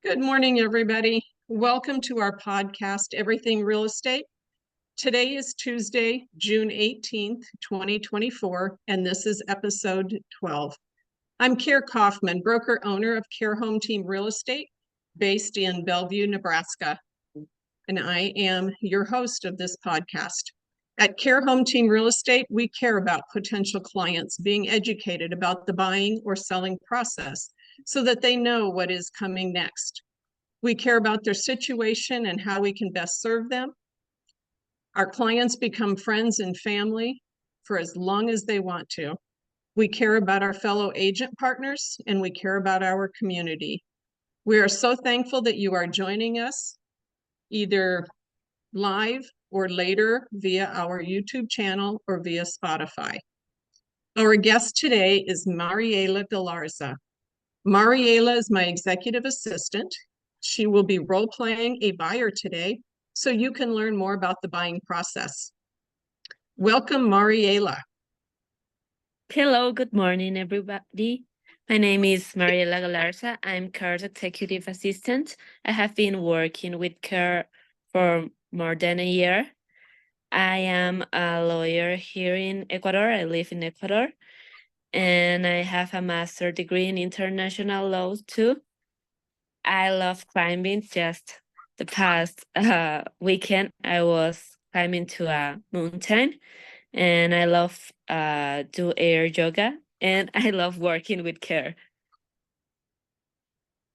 Good morning, everybody. Welcome to our podcast, Everything Real Estate. Today is Tuesday, June 18th, 2024, and this is episode 12. I'm Kaufman, broker owner of Care Home Team Real Estate based in Bellevue, Nebraska, and I am your host of this podcast. At Care Home Team Real Estate, we care about potential clients being educated about the buying or selling process so that they know what is coming next. We care about their situation and how we can best serve them. Our clients become friends and family for as long as they want to. We care about our fellow agent partners and we care about our community. We are so thankful that you are joining us either live or later via our YouTube channel or via Spotify. Our guest today is Mariela Galarza. Mariela is my executive assistant. She will be role-playing a buyer today, so you can learn more about the buying process. Welcome, Mariela. Hello, good morning, everybody. My name is Mariela Galarza. I'm CARE's executive assistant. I have been working with CARE for more than a year. I am a lawyer here in Ecuador. I live in Ecuador, and I have a master's degree in international law too. I love climbing. Just the past weekend, I was climbing to a mountain, and I love do air yoga, and I love working with CARE.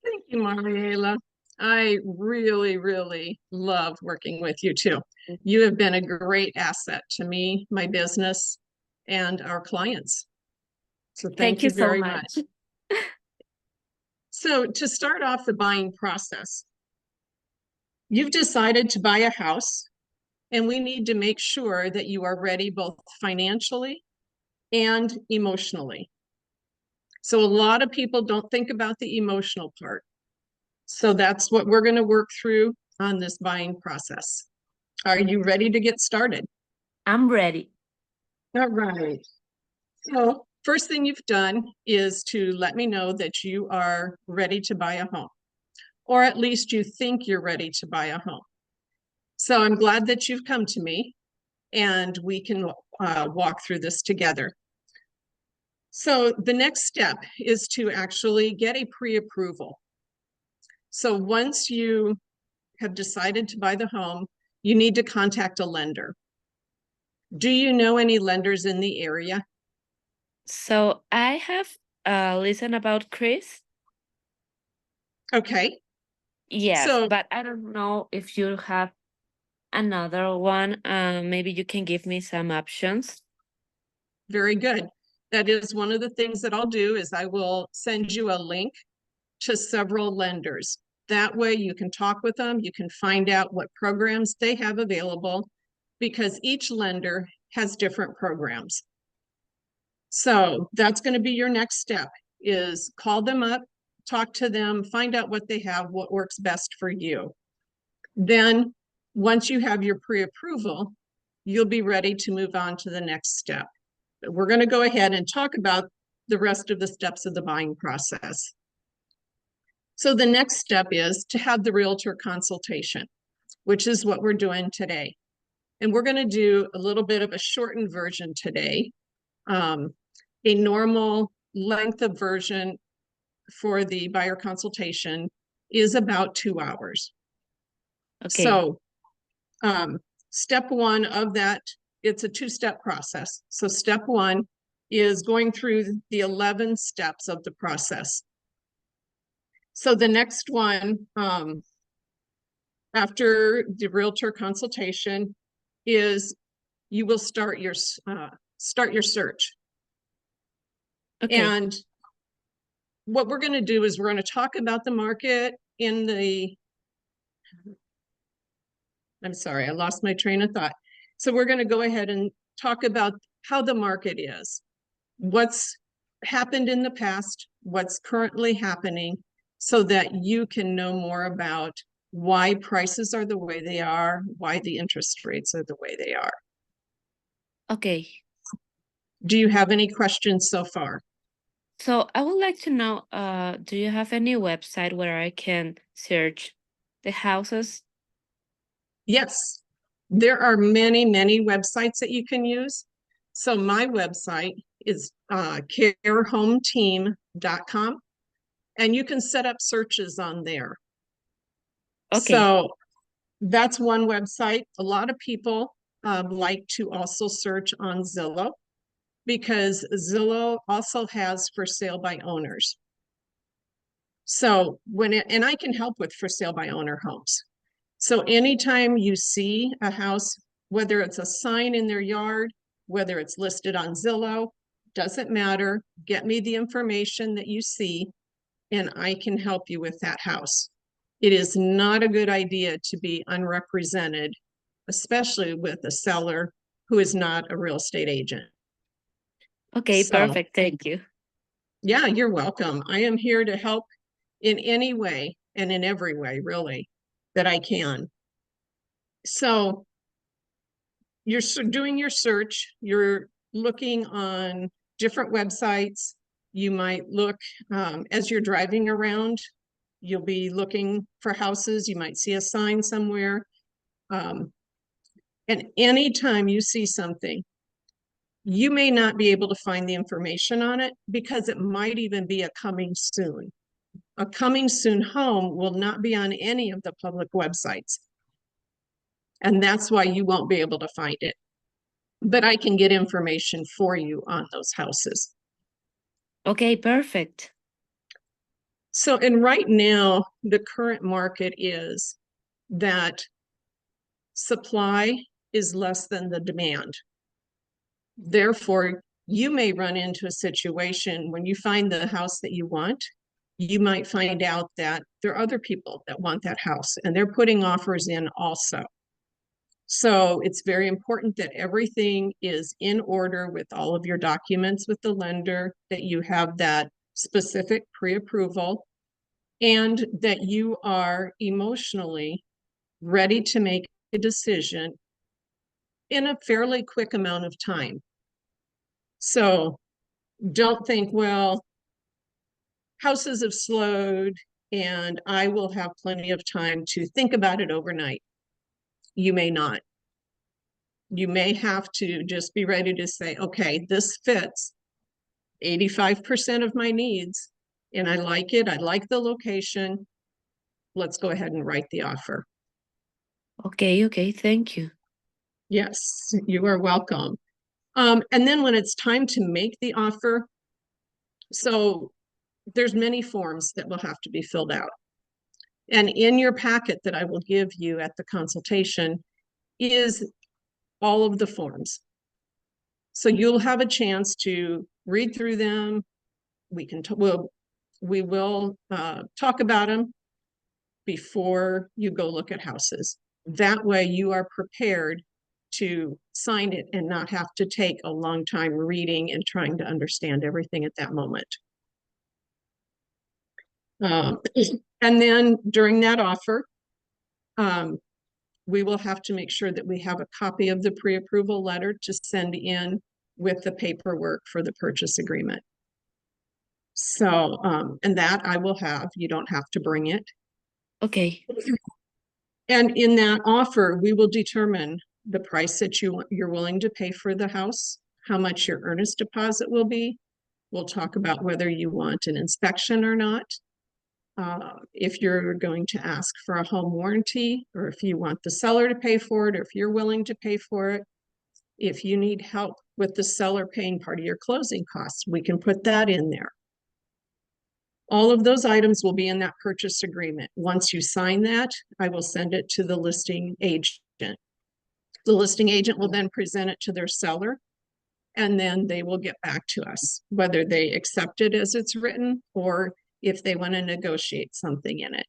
Thank you, Mariela. I really love working with you too. You have been a great asset to me, my business, and our clients. So thank you so very much. So to start off the buying process, you've decided to buy a house, and we need to make sure that you are ready both financially and emotionally. So a lot of people don't think about the emotional part. So that's what we're going to work through on this buying process. Are you ready to get started? I'm ready. All right. So first thing you've done is to let me know that you are ready to buy a home, or at least you think you're ready to buy a home. So I'm glad that you've come to me and we can walk through this together. So the next step is to actually get a pre-approval. So once you have decided to buy the home, you need to contact a lender. Do you know any lenders in the area? So I have listened about Chris. Okay. Yes, So, but I don't know if you have another one. Maybe you can give me some options. very good. That is one of the things that I'll do is I will send you a link to several lenders. That way you can talk with them, you can find out what programs they have available because each lender has different programs. So that's going to be your next step is call them up, talk to them, find out what they have, what works best for you. Then once you have your pre-approval, you'll be ready to move on to the next step. But we're going to go ahead and talk about the rest of the steps of the buying process. So the next step is to have the realtor consultation, which is what we're doing today. And we're going to do a little bit of a shortened version today. A normal length of version for the buyer consultation is about 2 hours. Okay. So step one of that, it's a two-step process. So step one is going through the 11 steps of the process. So the next one, after the realtor consultation, is you will start your search. Okay. And what we're going to do is we're going to talk about the market in the, I'm sorry, I lost my train of thought. So we're going to go ahead and talk about how the market is, what's happened in the past, what's currently happening, so that you can know more about why prices are the way they are, why the interest rates are the way they are. Okay. Do you have any questions so far? So I would like to know, do you have any website where I can search the houses? Yes, there are many, many websites that you can use. So my website is carehometeam.com, and you can set up searches on there. Okay. So that's one website. A lot of people like to also search on Zillow because Zillow also has for sale by owners. So and I can help with for sale by owner homes. So anytime you see a house, whether it's a sign in their yard, whether it's listed on Zillow, doesn't matter. Get me the information that you see and I can help you with that house. It is not a good idea to be unrepresented, especially with a seller who is not a real estate agent. Okay, So, perfect. Thank you. yeah, you're welcome. I am here to help in any way and in every way, really, that I can. So, you're doing your search, you're looking on different websites. You might look as you're driving around, you'll be looking for houses. You might see a sign somewhere. And anytime you see something, you may not be able to find the information on it because it might even be a coming soon. A coming soon home will not be on any of the public websites. And that's why you won't be able to find it. But I can get information for you on those houses. Okay, perfect. So, and right now, the current market is that supply is less than the demand. Therefore, you may run into a situation when you find the house that you want, you might find out that there are other people that want that house and they're putting offers in also. So it's very important that everything is in order with all of your documents with the lender, that you have that specific pre-approval, and that you are emotionally ready to make a decision in a fairly quick amount of time. So don't think, well, houses have slowed and I will have plenty of time to think about it overnight. You may not. You may have to just be ready to say, okay, this fits 85% of my needs and I like it. I like the location. Let's go ahead and write the offer. Okay, thank you. Yes, you are welcome. And then when it's time to make the offer, so there's many forms that will have to be filled out. And in your packet that I will give you at the consultation is all of the forms. So you'll have a chance to read through them. We will talk about them before you go look at houses. That way you are prepared to sign it and not have to take a long time reading and trying to understand everything at that moment. And then during that offer, we will have to make sure that we have a copy of the pre-approval letter to send in with the paperwork for the purchase agreement. So, and that I will have, you don't have to bring it. Okay. And in that offer, we will determine the price that you're willing to pay for the house, how much your earnest deposit will be. We'll talk about whether you want an inspection or not. If you're going to ask for a home warranty, or if you want the seller to pay for it, or if you're willing to pay for it. If you need help with the seller paying part of your closing costs, we can put that in there. All of those items will be in that purchase agreement. Once you sign that, I will send it to the listing agent. The listing agent will then present it to their seller, and then they will get back to us, whether they accept it as it's written or if they want to negotiate something in it.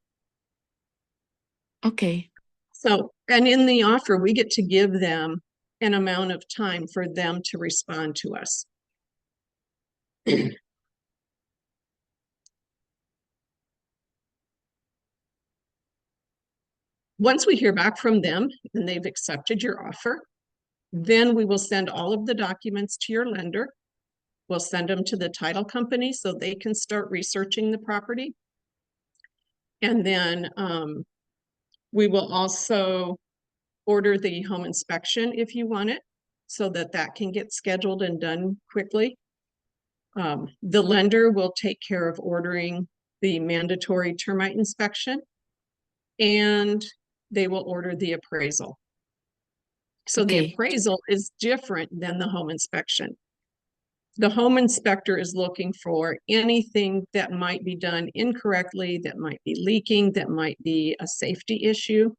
Okay. So, and in the offer, we get to give them an amount of time for them to respond to us. Once we hear back from them and they've accepted your offer, then we will send all of the documents to your lender. we'll send them to the title company so they can start researching the property. And then we will also order the home inspection if you want it, so that that can get scheduled and done quickly. The lender will take care of ordering the mandatory termite inspection, and they will order the appraisal. So the Okay. appraisal is different than the home inspection. The home inspector is looking for anything that might be done incorrectly, that might be leaking, that might be a safety issue.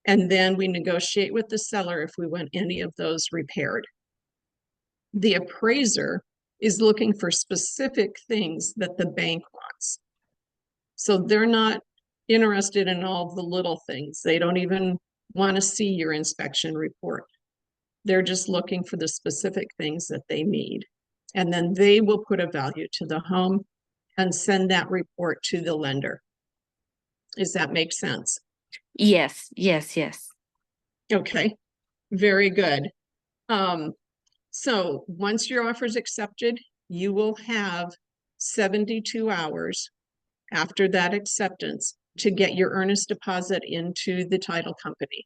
And then we negotiate with the seller if we want any of those repaired. The appraiser is looking for specific things that the bank wants. So they're not interested in all the little things. They don't even want to see your inspection report. They're just looking for the specific things that they need. And then they will put a value to the home and send that report to the lender. Does that make sense? Yes, yes, yes. Okay, very good. So once your offer is accepted, you will have 72 hours after that acceptance to get your earnest deposit into the title company.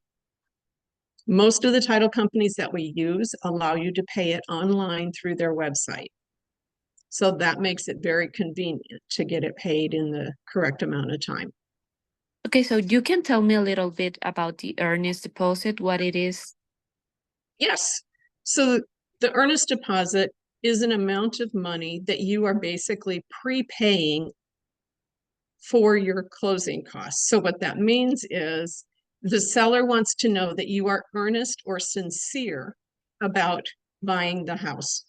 Most of the title companies that we use allow you to pay it online through their website. So that makes it very convenient to get it paid in the correct amount of time. Okay, so you can tell me a little bit about the earnest deposit, what it is? Yes. So the earnest deposit is an amount of money that you are basically prepaying for your closing costs. So what that means is the seller wants to know that you are earnest or sincere about buying the house,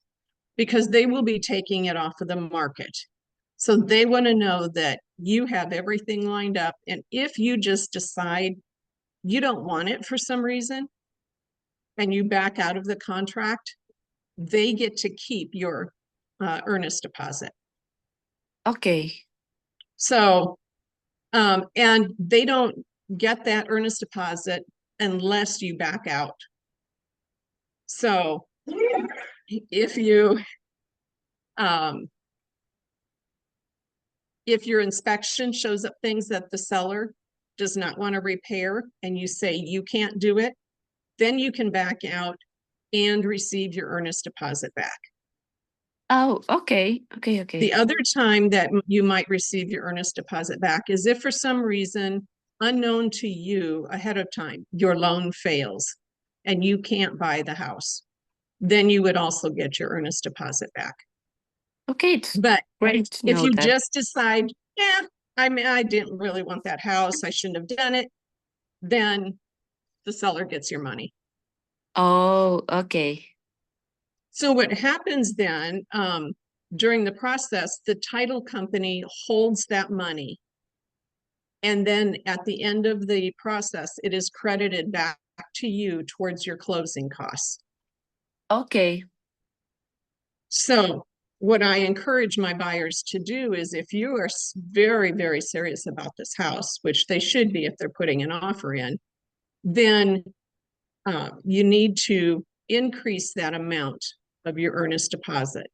because they will be taking it off of the market. So they want to know that you have everything lined up. And if you just decide you don't want it for some reason and you back out of the contract, they get to keep your earnest deposit. Okay. So, and they don't get that earnest deposit unless you back out. So if you, if your inspection shows up things that the seller does not want to repair and you say you can't do it, then you can back out and receive your earnest deposit back. Oh, okay. Okay, okay. The other time that you might receive your earnest deposit back is if for some reason unknown to you ahead of time, your loan fails and you can't buy the house, then you would also get your earnest deposit back. Okay, it's But great to if know you that. just decide, yeah, I mean, I didn't really want that house, I shouldn't have done it, then the seller gets your money. Oh, okay. So what happens then, during the process, the title company holds that money. And then at the end of the process, it is credited back to you towards your closing costs. Okay. So what I encourage my buyers to do is, if you are very, very serious about this house, which they should be if they're putting an offer in, then you need to increase that amount of your earnest deposit.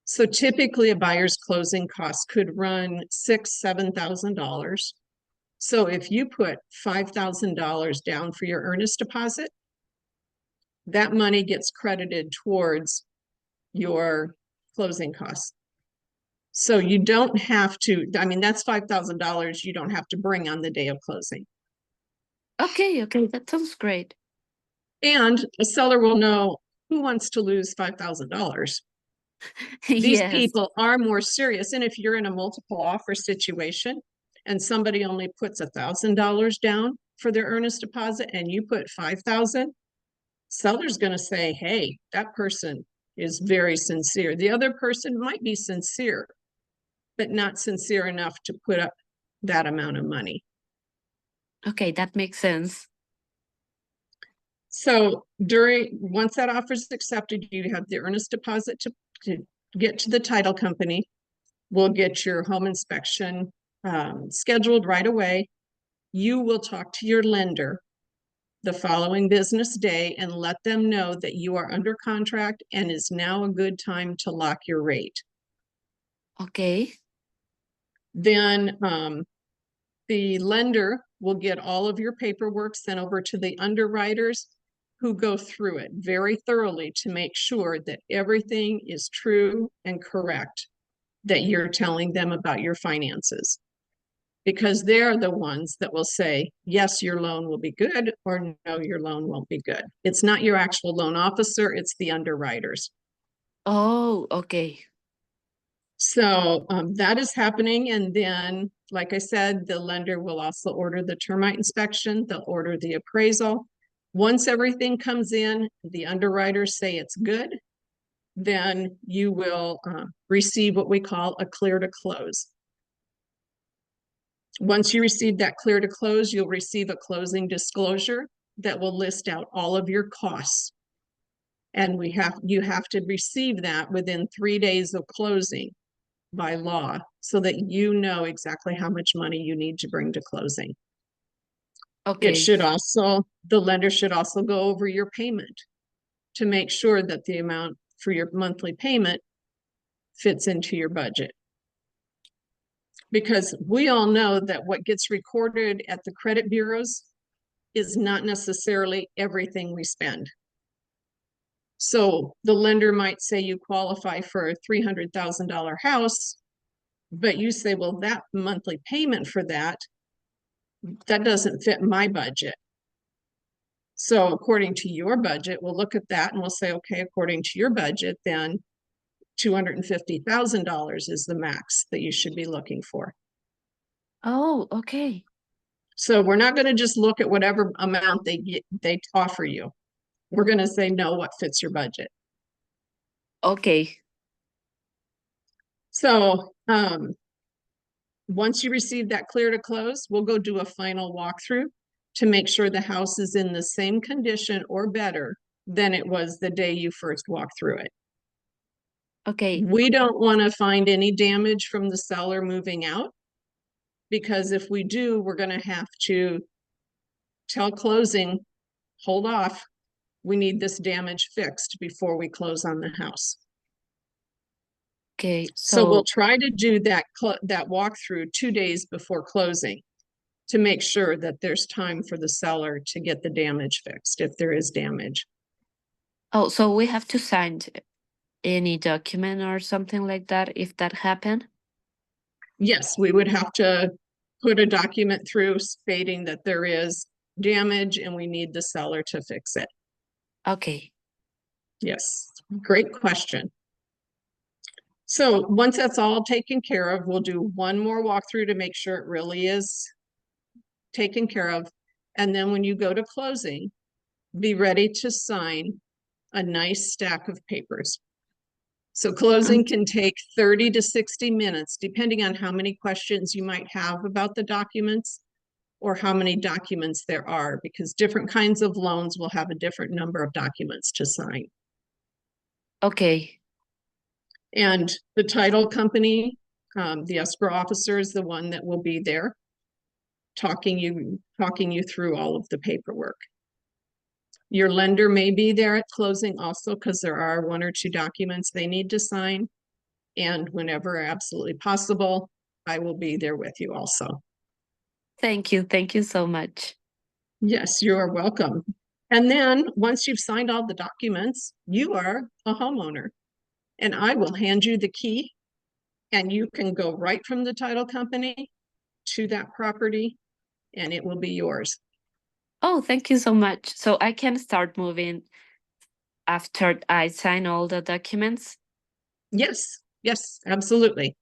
So typically a buyer's closing costs could run $6,000–7,000. So if you put $5,000 down for your earnest deposit, that money gets credited towards your closing costs. So you don't have to, I mean, that's $5,000 you don't have to bring on the day of closing. Okay, okay. That sounds great. And a seller will know, who wants to lose $5,000? These Yes. people are more serious. And if you're in a multiple offer situation and somebody only puts $1,000 down for their earnest deposit and you put 5,000, seller's going to say, hey, that person is very sincere. The other person might be sincere, but not sincere enough to put up that amount of money. Okay, that makes sense. So once that offer is accepted, you have the earnest deposit to get to the title company. We'll get your home inspection scheduled right away. You will talk to your lender the following business day and let them know that you are under contract and is now a good time to lock your rate. Okay. Then the lender will get all of your paperwork sent over to the underwriters who go through it very thoroughly to make sure that everything is true and correct that you're telling them about your finances. Because they're the ones that will say, yes, your loan will be good, or no, your loan won't be good. It's not your actual loan officer, it's the underwriters. Oh, okay. So that is happening. And then, like I said, the lender will also order the termite inspection, they'll order the appraisal. Once everything comes in, the underwriters say it's good, then you will receive what we call a clear to close. Once you receive that clear to close, you'll receive a closing disclosure that will list out all of your costs. And you have to receive that within 3 days of closing by law so that you know exactly how much money you need to bring to closing. Okay. The lender should also go over your payment to make sure that the amount for your monthly payment fits into your budget. Because we all know that what gets recorded at the credit bureaus is not necessarily everything we spend. So the lender might say you qualify for a $300,000 house, but you say, well, that monthly payment for that doesn't fit my budget. So according to your budget, we'll look at that and we'll say, okay, according to your budget, then $250,000 is the max that you should be looking for. Oh, okay. So we're not going to just look at whatever amount they offer you. We're going to say, no, what fits your budget. Okay. So once you receive that clear to close, we'll go do a final walkthrough to make sure the house is in the same condition or better than it was the day you first walked through it. Okay. We don't want to find any damage from the seller moving out, because if we do, we're going to have to tell closing, hold off. We need this damage fixed before we close on the house. Okay. So we'll try to do that walkthrough 2 days before closing to make sure that there's time for the seller to get the damage fixed if there is damage. Oh, so we have to sign any document or something like that if that happened? Yes, we would have to put a document through stating that there is damage and we need the seller to fix it. Okay. Yes, great question. So once that's all taken care of, we'll do one more walkthrough to make sure it really is taken care of. And then when you go to closing, be ready to sign a nice stack of papers. So closing can take 30 to 60 minutes, depending on how many questions you might have about the documents or how many documents there are, because different kinds of loans will have a different number of documents to sign. Okay. And the title company, the escrow officer is the one that will be there talking you through all of the paperwork. Your lender may be there at closing also, because there are 1 or 2 documents they need to sign. And whenever absolutely possible, I will be there with you also. Thank you. Thank you so much. Yes, you are welcome. And then once you've signed all the documents, you are a homeowner. And I will hand you the key, and you can go right from the title company to that property, and it will be yours. Oh, thank you so much. So I can start moving after I sign all the documents? Yes, yes, absolutely.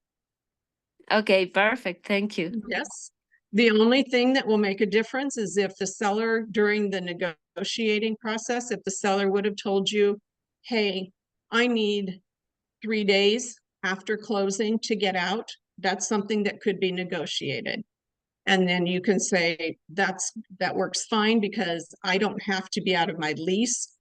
Okay, perfect. Thank you. Yes. The only thing that will make a difference is if the seller, during the negotiating process, if the seller would have told you, hey, I need 3 days after closing to get out, that's something that could be negotiated. And then you can say that works fine, because I don't have to be out of my lease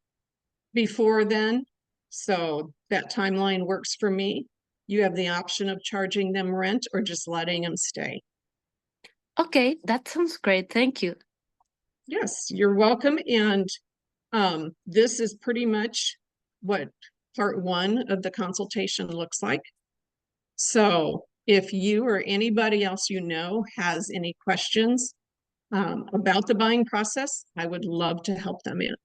before then. So that timeline works for me. You have the option of charging them rent or just letting them stay. Okay, that sounds great. Thank you. Yes, you're welcome. And this is pretty much what part one of the consultation looks like. So if you or anybody else you know has any questions about the buying process, I would love to help them in.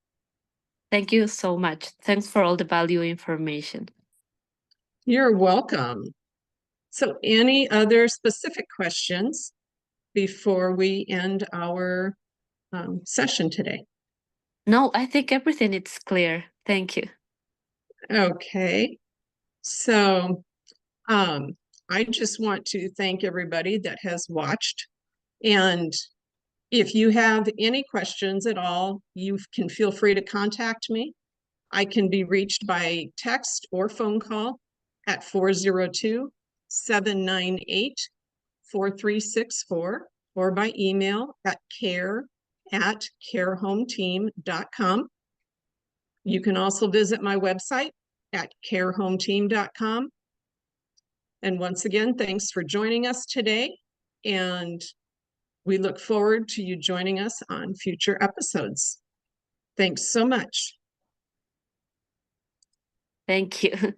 Thank you so much. Thanks for all the value information. You're welcome. So any other specific questions before we end our session today? No, I think everything is clear. Thank you. Okay. So I just want to thank everybody that has watched. And if you have any questions at all, you can feel free to contact me. I can be reached by text or phone call at 402-798-4364 or by email at care@carehometeam.com. You can also visit my website at carehometeam.com. And once again, thanks for joining us today. And we look forward to you joining us on future episodes. Thanks so much. Thank you.